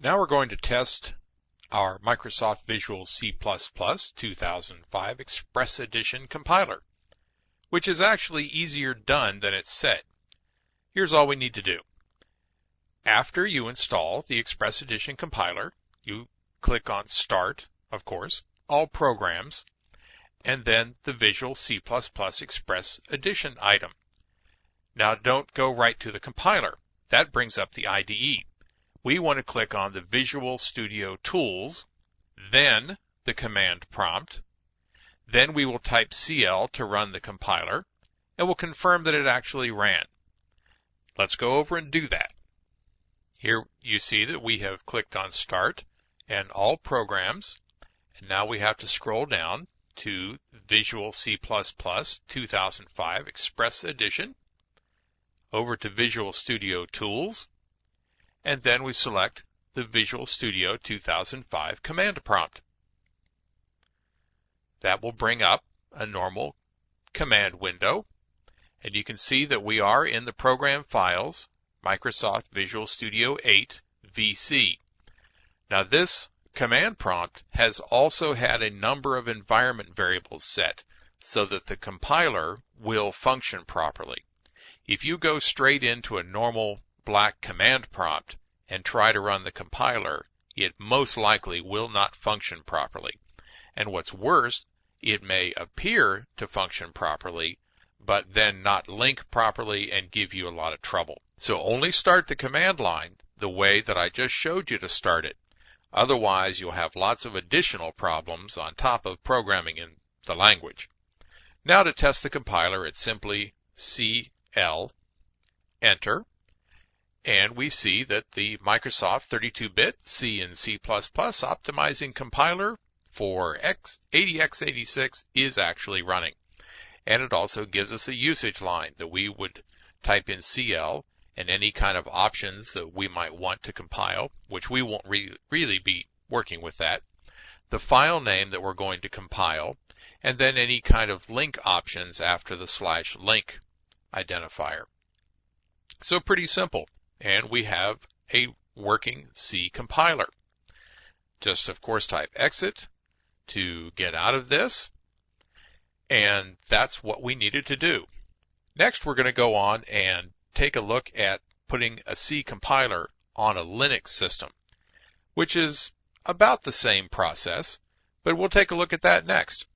Now we're going to test our Microsoft Visual C++ 2005 Express Edition compiler, which is actually easier done than it's said. Here's all we need to do. After you install the Express Edition compiler, you click on Start, of course, All Programs, and then the Visual C++ Express Edition item. Now don't go right to the compiler. That brings up the IDE. We want to click on the Visual Studio Tools, then the command prompt. Then we will type CL to run the compiler, and we'll confirm that it actually ran. Let's go over and do that. Here you see that we have clicked on Start and All Programs, and now we have to scroll down to Visual C++ 2005 Express Edition, over to Visual Studio Tools, and then we select the Visual Studio 2005 command prompt. That will bring up a normal command window, and you can see that we are in the program files, Microsoft Visual Studio 8 VC. Now this command prompt has also had a number of environment variables set so that the compiler will function properly. If you go straight into a normal black command prompt and try to run the compiler, it most likely will not function properly. And what's worse, it may appear to function properly, but then not link properly and give you a lot of trouble. So only start the command line the way that I just showed you to start it. Otherwise, you'll have lots of additional problems on top of programming in the language. Now to test the compiler, it's simply CL, enter, and we see that the Microsoft 32-bit C and C++ optimizing compiler for 80x86 is actually running. And it also gives us a usage line that we would type in CL and any kind of options that we might want to compile, which we won't really be working with that, the file name that we're going to compile, and then any kind of link options after the /link identifier. So pretty simple, and we have a working C compiler. Just, of course, type exit to get out of this, and that's what we needed to do. Next, we're going to go on and take a look at putting a C compiler on a Linux system, which is about the same process, but we'll take a look at that next.